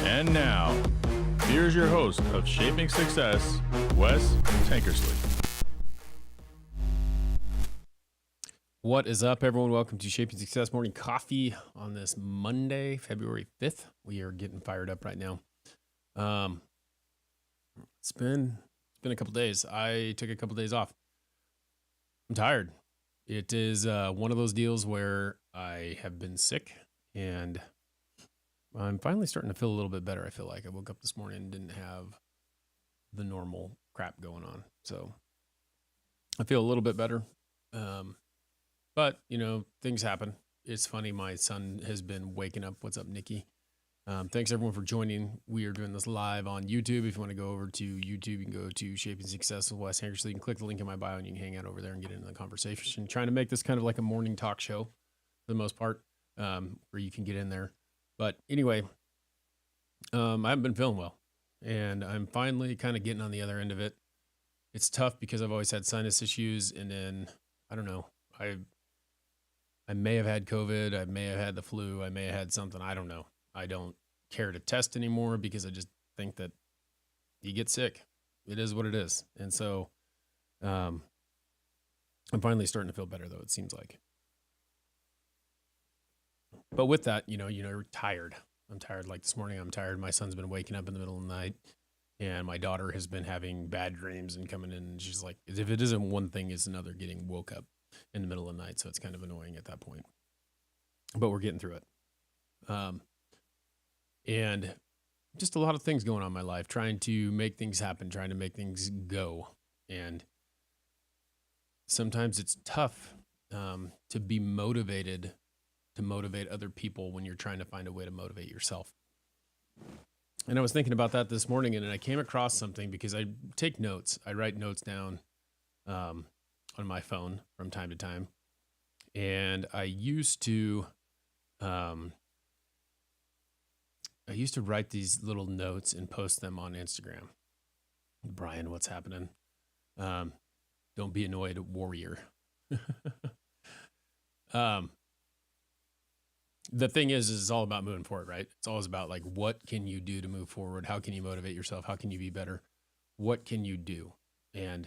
And now, here's your host of Shaping Success, Wes Tankersley. What is up, everyone? Welcome to Shaping Success Morning Coffee on this Monday, February 5th. We are getting fired up right now. It's been a couple days. I took a couple days off. I'm tired. It is one of those deals where I have been sick and I'm finally starting to feel a little bit better. I feel like I woke up this morning and didn't have the normal crap going on. So I feel a little bit better. But, you know, things happen. It's funny. My son has been waking up. What's up, Nikki? Thanks, everyone, for joining. We are doing this live on YouTube. If you want to go over to YouTube, you can go to Shaping Success with Wes Tankersley. You can click the link in my bio and you can hang out over there and get into the conversation. Trying to make this kind of like a morning talk show for the most part, where you can get in there. But anyway, I haven't been feeling well, and I'm finally kind of getting on the other end of it. It's tough because I've always had sinus issues, and then, I don't know, I may have had COVID, I may have had the flu, I may have had something, I don't know. I don't care to test anymore because I just think that you get sick. It is what it is. And so I'm finally starting to feel better, though, it seems like. But with that, you're tired. I'm tired. Like this morning, I'm tired. My son's been waking up in the middle of the night, and my daughter has been having bad dreams and coming in, and she's like, if it isn't one thing, it's another, getting woke up in the middle of the night. So it's kind of annoying at that point. But we're getting through it. And just a lot of things going on in my life, trying to make things happen, trying to make things go. And sometimes it's tough to be motivated, to motivate other people when you're trying to find a way to motivate yourself. And I was thinking about that this morning, and I came across something because I take notes. I write notes down on my phone from time to time. And I used to write these little notes and post them on Instagram. Brian, what's happening? Don't be annoyed, warrior. The thing is it's all about moving forward, right? It's always about like, what can you do to move forward? How can you motivate yourself? How can you be better? What can you do? And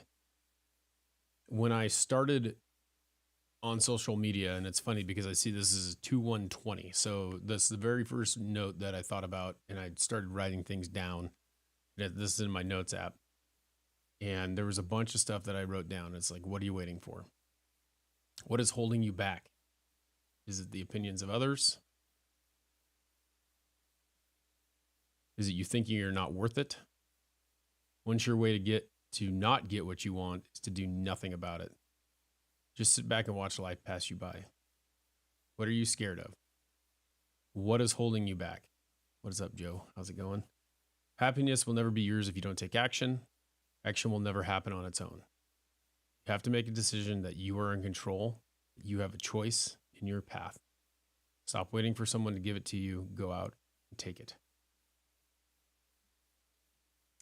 when I started on social media, and it's funny because I see this is 2120. So this is the very first note that I thought about, and I started writing things down. This is in my notes app. And there was a bunch of stuff that I wrote down. It's like, what are you waiting for? What is holding you back? Is it the opinions of others? Is it you thinking you're not worth it? One sure way to not get what you want is to do nothing about it. Just sit back and watch life pass you by. What are you scared of? What is holding you back? What is up, Joe? How's it going? Happiness will never be yours if you don't take action. Action will never happen on its own. You have to make a decision that you are in control. You have a choice in your path. Stop waiting for someone to give it to you. Go out and take it.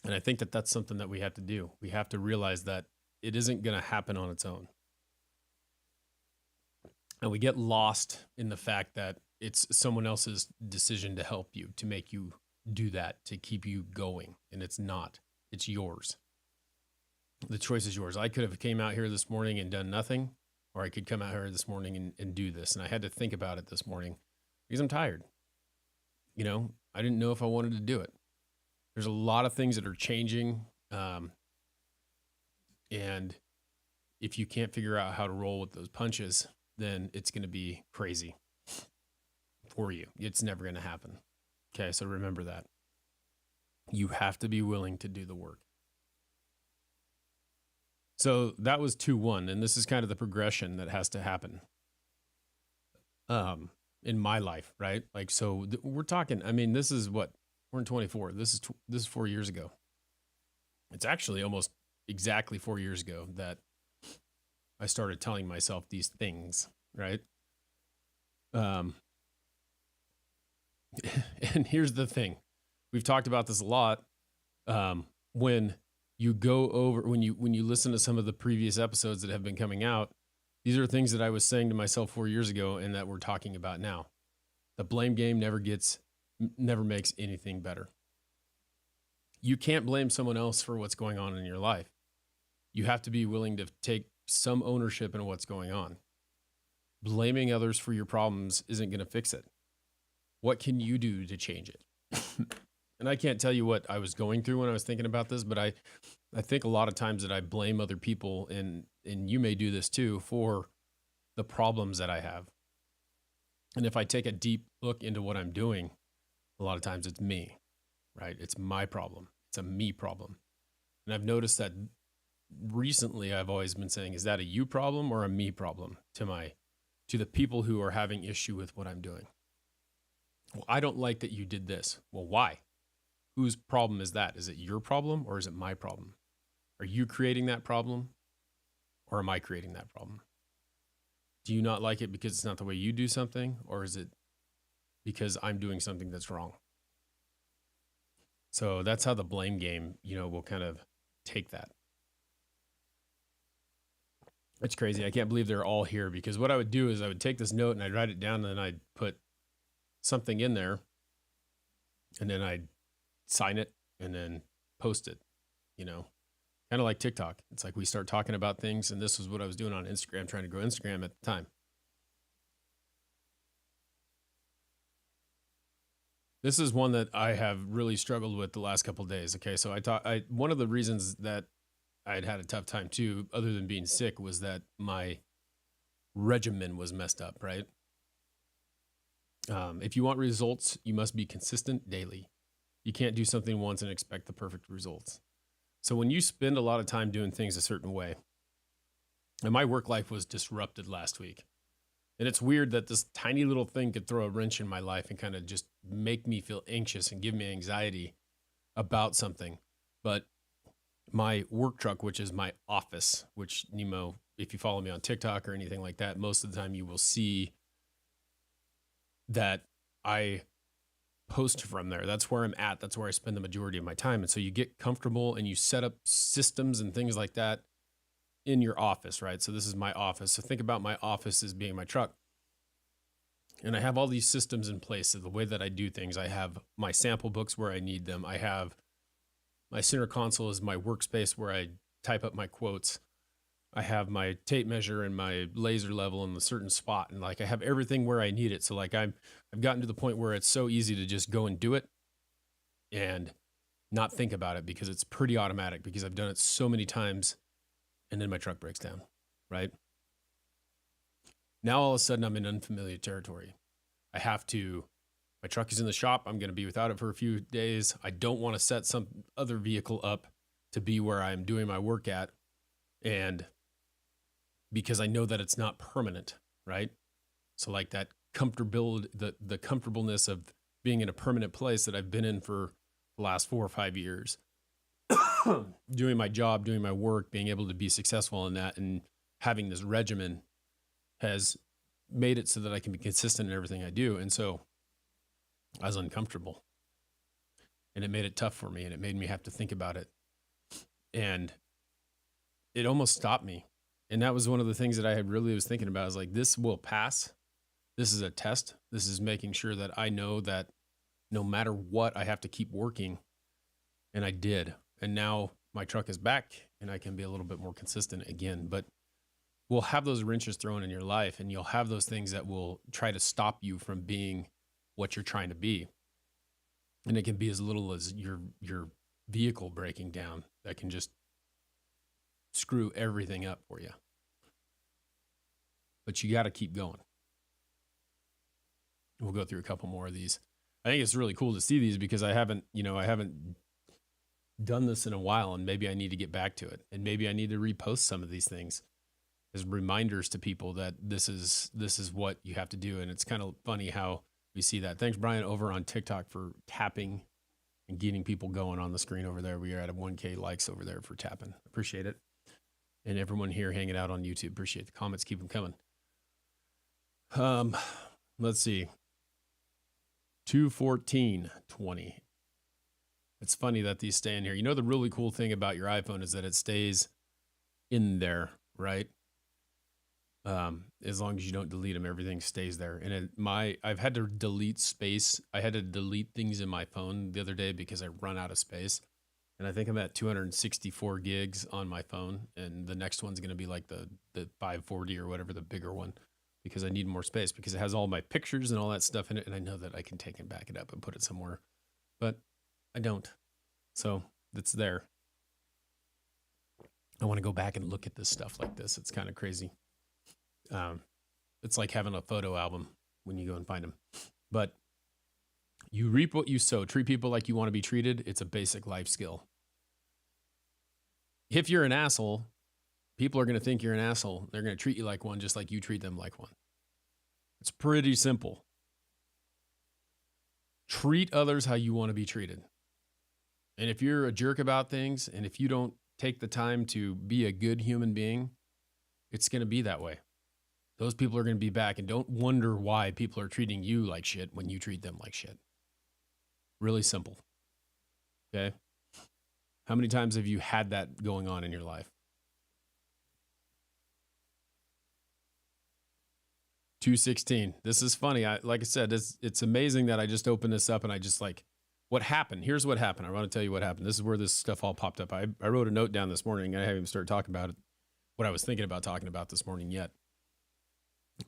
And I think that that's something that we have to do. We have to realize that it isn't going to happen on its own. And we get lost in the fact that it's someone else's decision to help you, to make you do that, to keep you going. And it's not. It's yours. The choice is yours. I could have came out here this morning and done nothing, or I could come out here this morning and do this. And I had to think about it this morning because I'm tired. I didn't know if I wanted to do it. There's a lot of things that are changing. And if you can't figure out how to roll with those punches, then it's going to be crazy for you. It's never going to happen. Okay, so remember that. You have to be willing to do the work. So that was 2-1, and this is kind of the progression that has to happen in my life, right? Like, so we're talking, this is what, we're in 24. This is 4 years ago. It's actually almost exactly 4 years ago that I started telling myself these things, right? And here's the thing. We've talked about this a lot. When you listen to some of the previous episodes that have been coming out, these are things that I was saying to myself 4 years ago and that we're talking about now. The blame game never gets never makes anything better. You can't blame someone else for what's going on in your life. You have to be willing to take some ownership in what's going on. Blaming others for your problems isn't going to fix it. What can you do to change it? And I can't tell you what I was going through when I was thinking about this, but I think a lot of times that I blame other people, and you may do this too, for the problems that I have. And if I take a deep look into what I'm doing, a lot of times it's me, right? It's my problem. It's a me problem. And I've noticed that recently I've always been saying, is that a you problem or a me problem to the people who are having issue with what I'm doing? Well, I don't like that you did this. Well, why? Whose problem is that? Is it your problem or is it my problem? Are you creating that problem or am I creating that problem? Do you not like it because it's not the way you do something, or is it because I'm doing something that's wrong? So that's how the blame game, will kind of take that. It's crazy. I can't believe they're all here, because what I would do is I would take this note and I'd write it down, and then I'd put something in there, and then I'd sign it and then post it, kind of like TikTok. It's like we start talking about things, and this was what I was doing on Instagram, trying to grow Instagram at the time. This is one that I have really struggled with the last couple of days. Okay, so one of the reasons that I'd had a tough time too, other than being sick, was that my regimen was messed up, right? If you want results, you must be consistent daily. You can't do something once and expect the perfect results. So when you spend a lot of time doing things a certain way, and my work life was disrupted last week. And it's weird that this tiny little thing could throw a wrench in my life and kind of just make me feel anxious and give me anxiety about something. But my work truck, which is my office, which, Nemo, if you follow me on TikTok or anything like that, most of the time you will see that I post from there. That's where I'm at. That's where I spend the majority of my time. And so you get comfortable and you set up systems and things like that in your office, right? So this is my office. So think about my office as being my truck. And I have all these systems in place. So the way that I do things, I have my sample books where I need them. I have my center console is my workspace where I type up my quotes. I have my tape measure and my laser level in a certain spot. And like, I have everything where I need it. So like I've gotten to the point where it's so easy to just go and do it and not think about it, because it's pretty automatic, because I've done it so many times, and then my truck breaks down, right? Now, all of a sudden I'm in unfamiliar territory. My truck is in the shop. I'm going to be without it for a few days. I don't want to set some other vehicle up to be where I'm doing my work at. And because I know that it's not permanent, right? So like that the comfortableness of being in a permanent place that I've been in for the last 4 or 5 years, doing my job, doing my work, being able to be successful in that, and having this regimen has made it so that I can be consistent in everything I do. And so I was uncomfortable, and it made it tough for me, and it made me have to think about it. And it almost stopped me. And that was one of the things that I had really was thinking about, is like, this will pass. This is a test. This is making sure that I know that no matter what, I have to keep working. And I did. And now my truck is back, and I can be a little bit more consistent again. But we'll have those wrenches thrown in your life, and you'll have those things that will try to stop you from being what you're trying to be. And it can be as little as your vehicle breaking down that can just screw everything up for you. But you got to keep going. We'll go through a couple more of these. I think it's really cool to see these, because I haven't done this in a while, and maybe I need to get back to it. And maybe I need to repost some of these things as reminders to people that this is what you have to do. And it's kind of funny how we see that. Thanks, Brian, over on TikTok, for tapping and getting people going on the screen over there. We are at 1K likes over there for tapping. Appreciate it. And everyone here hanging out on YouTube, appreciate the comments. Keep them coming. Let's see. 21420. It's funny that these stay in here. You know, the really cool thing about your iPhone is that it stays in there, right? As long as you don't delete them, everything stays there. And I've had to delete space. I had to delete things in my phone the other day because I run out of space. And I think I'm at 264 gigs on my phone, and the next one's going to be like the 540 or whatever, the bigger one, because I need more space because it has all my pictures and all that stuff in it, and I know that I can take and back it up and put it somewhere, but I don't. So it's there. I want to go back and look at this stuff like this. It's kind of crazy. It's like having a photo album when you go and find them. But you reap what you sow. Treat people like you want to be treated. It's a basic life skill. If you're an asshole, people are going to think you're an asshole. They're going to treat you like one, just like you treat them like one. It's pretty simple. Treat others how you want to be treated. And if you're a jerk about things, and if you don't take the time to be a good human being, it's going to be that way. Those people are going to be back, and don't wonder why people are treating you like shit when you treat them like shit. Really simple. Okay? How many times have you had that going on in your life? 216. This is funny. Like I said, it's amazing that I just opened this up and I just like, what happened? Here's what happened. I want to tell you what happened. This is where this stuff all popped up. I wrote a note down this morning. I haven't even started talking about it, what I was thinking about talking about this morning yet.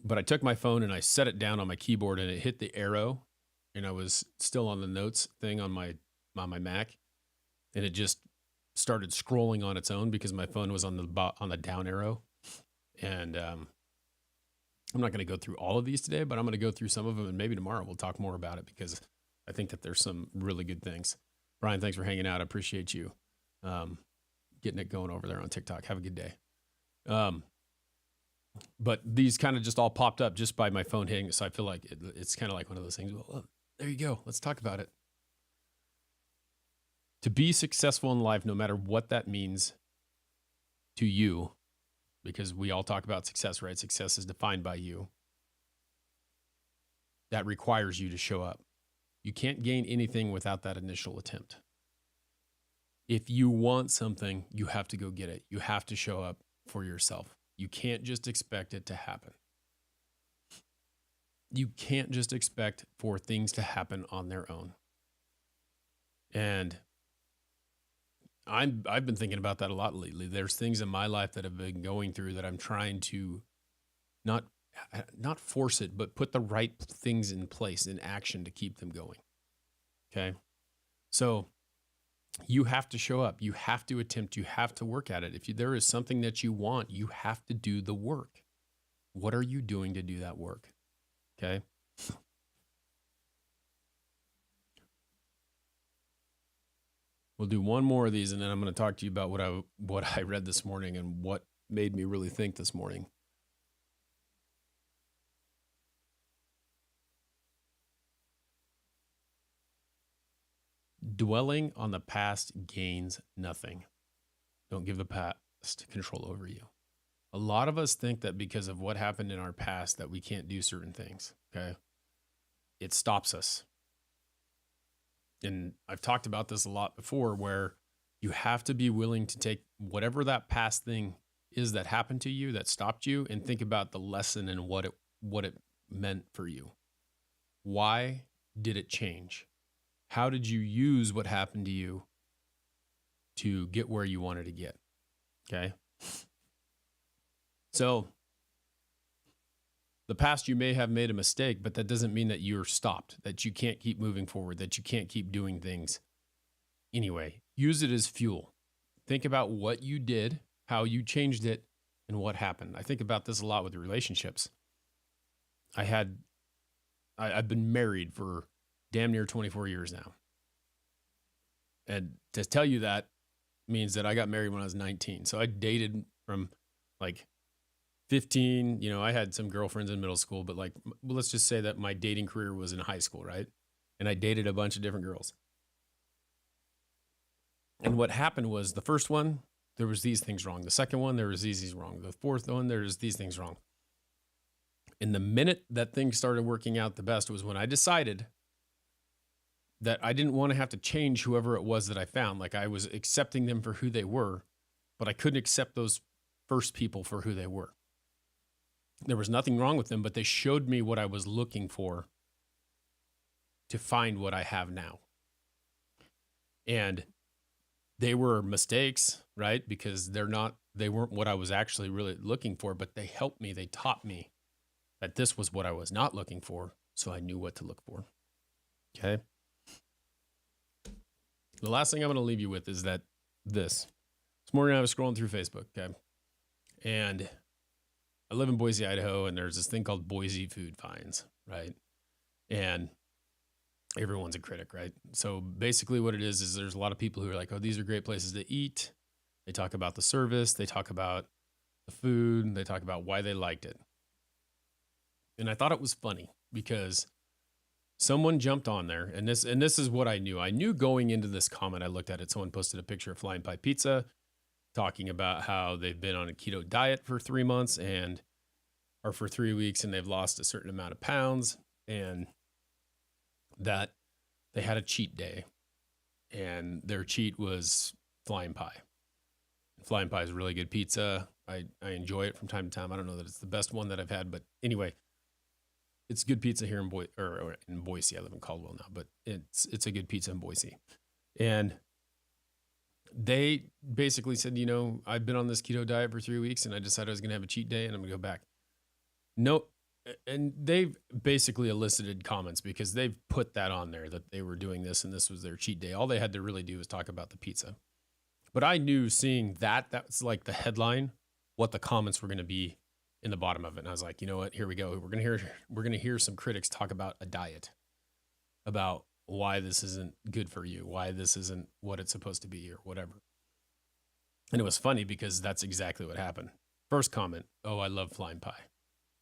But I took my phone and I set it down on my keyboard and it hit the arrow, and I was still on the notes thing on my Mac, and it just started scrolling on its own because my phone was on the down arrow. And I'm not going to go through all of these today, but I'm going to go through some of them, and maybe tomorrow we'll talk more about it because I think that there's some really good things. Brian, thanks for hanging out. I appreciate you getting it going over there on TikTok. Have a good day. But these kind of just all popped up just by my phone hitting. So I feel like it's kind of like one of those things. Well, there you go. Let's talk about it. To be successful in life, no matter what that means to you, because we all talk about success, right? Success is defined by you. That requires you to show up. You can't gain anything without that initial attempt. If you want something, you have to go get it. You have to show up for yourself. You can't just expect it to happen. You can't just expect for things to happen on their own. And I've been thinking about that a lot lately. There's things in my life that I've been going through that I'm trying to not force it, but put the right things in place, in action to keep them going. Okay? So you have to show up. You have to attempt. You have to work at it. If there is something that you want, you have to do the work. What are you doing to do that work? Okay? We'll do one more of these, and then I'm going to talk to you about what I read this morning and what made me really think this morning. Dwelling on the past gains nothing. Don't give the past control over you. A lot of us think that because of what happened in our past that we can't do certain things, okay? It stops us. And I've talked about this a lot before, where you have to be willing to take whatever that past thing is that happened to you, that stopped you, and think about the lesson and what it meant for you. Why did it change? How did you use what happened to you to get where you wanted to get? Okay. So the past, you may have made a mistake, but that doesn't mean that you're stopped, that you can't keep moving forward, that you can't keep doing things. Anyway, use it as fuel. Think about what you did, how you changed it, and what happened. I think about this a lot with relationships. I've been married for damn near 24 years now. And to tell you that means that I got married when I was 19. So I dated from like 15, I had some girlfriends in middle school, but let's just say that my dating career was in high school, right? And I dated a bunch of different girls. And what happened was the first one, there was these things wrong. The second one, there was these wrong. The fourth one, there was these things wrong. And the minute that things started working out the best was when I decided that I didn't want to have to change whoever it was that I found. Like, I was accepting them for who they were, but I couldn't accept those first people for who they were. There was nothing wrong with them, but they showed me what I was looking for to find what I have now. And they were mistakes, right? Because they weren't what I was actually really looking for, but they helped me. They taught me that this was what I was not looking for. So I knew what to look for. Okay. The last thing I'm going to leave you with is that this morning I was scrolling through Facebook. Okay. And I live in Boise, Idaho, and there's this thing called Boise Food Finds, right? And everyone's a critic, right? So basically what it is there's a lot of people who are like, oh, these are great places to eat. They talk about the service. They talk about the food. They talk about why they liked it. And I thought it was funny because someone jumped on there, and this is what I knew. I knew going into this comment, I looked at it. Someone posted a picture of Flying Pie Pizza talking about how they've been on a keto diet for 3 months or for 3 weeks, and they've lost a certain amount of pounds, and that they had a cheat day, and their cheat was Flying Pie. Flying Pie is really good pizza. I enjoy it from time to time. I don't know that it's the best one that I've had, but anyway, it's good pizza here in Boise. I live in Caldwell now, but it's a good pizza in Boise. And they basically said, I've been on this keto diet for 3 weeks, and I decided I was going to have a cheat day, and I'm going to go back. No. And they've basically elicited comments because they've put that on there that they were doing this and this was their cheat day. All they had to really do was talk about the pizza. But I knew seeing that's like the headline, what the comments were going to be in the bottom of it. And I was like, you know what? Here we go. We're going to hear some critics talk about a diet, about why this isn't good for you, why this isn't what it's supposed to be or whatever. And it was funny because that's exactly what happened. First comment, oh, I love Flying Pie.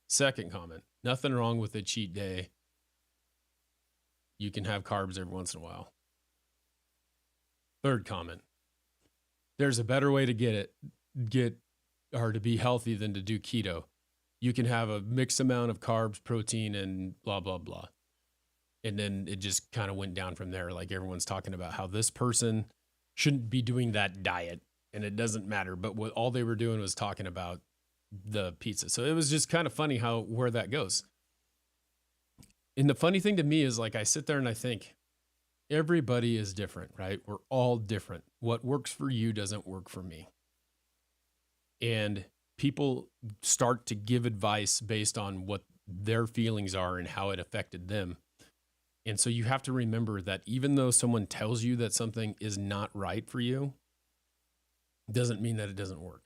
Second comment, nothing wrong with a cheat day. You can have carbs every once in a while. Third comment, there's a better way to get or to be healthy than to do keto. You can have a mixed amount of carbs, protein, and blah, blah, blah. And then it just kind of went down from there. Like everyone's talking about how this person shouldn't be doing that diet and it doesn't matter. But what all they were doing was talking about the pizza. So it was just kind of funny where that goes. And the funny thing to me is like, I sit there and I think everybody is different, right? We're all different. What works for you doesn't work for me. And people start to give advice based on what their feelings are and how it affected them. And so you have to remember that even though someone tells you that something is not right for you, it doesn't mean that it doesn't work.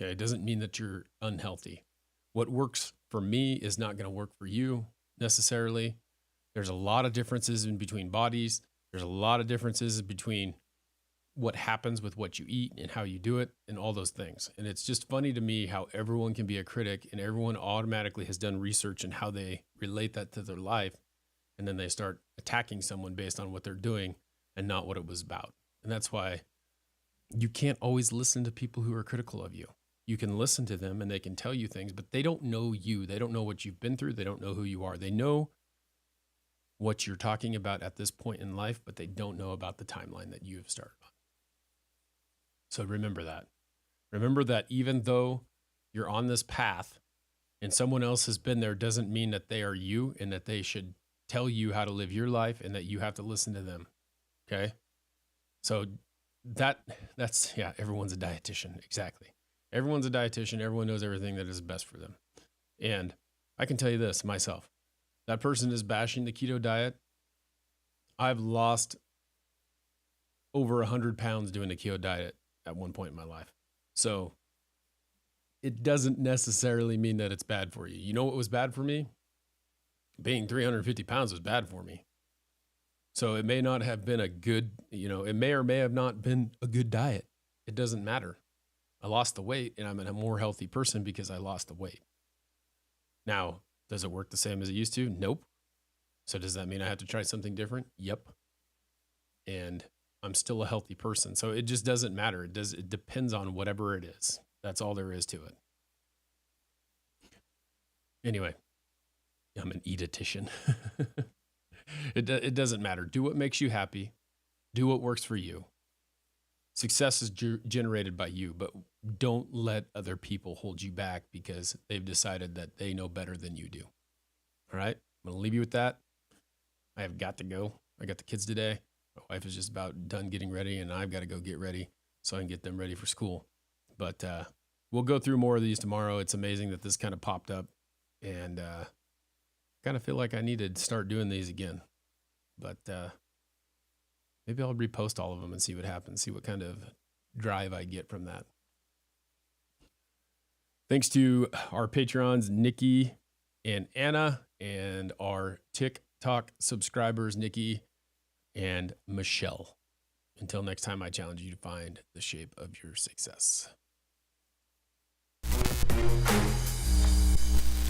Okay, it doesn't mean that you're unhealthy. What works for me is not going to work for you necessarily. There's a lot of differences in between bodies. There's a lot of differences between what happens with what you eat and how you do it and all those things. And it's just funny to me how everyone can be a critic and everyone automatically has done research and how they relate that to their life. And then they start attacking someone based on what they're doing and not what it was about. And that's why you can't always listen to people who are critical of you. You can listen to them and they can tell you things, but they don't know you. They don't know what you've been through. They don't know who you are. They know what you're talking about at this point in life, but they don't know about the timeline that you have started on. So remember that. Remember that even though you're on this path and someone else has been there, doesn't mean that they are you and that they should tell you how to live your life and that you have to listen to them. Okay? So that's everyone's a dietitian. Exactly. Everyone's a dietitian. Everyone knows everything that is best for them. And I can tell you this myself. That person is bashing the keto diet. I've lost over 100 pounds doing the keto diet at one point in my life. So it doesn't necessarily mean that it's bad for you. You know what was bad for me? Being 350 pounds was bad for me. So it may not have been a good, it may or may have not been a good diet. It doesn't matter. I lost the weight and I'm a more healthy person because I lost the weight. Now, does it work the same as it used to? Nope. So does that mean I have to try something different? Yep. And I'm still a healthy person. So it just doesn't matter. It depends on whatever it is. That's all there is to it. Anyway, I'm an eatitian. It doesn't matter. Do what makes you happy. Do what works for you. Success is generated by you, but don't let other people hold you back because they've decided that they know better than you do. All right. I'm going to leave you with that. I have got to go. I got the kids today. My wife is just about done getting ready, and I've got to go get ready so I can get them ready for school. But we'll go through more of these tomorrow. It's amazing that this kind of popped up, and kind of feel like I need to start doing these again. But maybe I'll repost all of them and see what happens, see what kind of drive I get from that. Thanks to our Patreons, Nikki and Anna, and our TikTok subscribers, Nikki and Michelle. Until next time, I challenge you to find the shape of your success.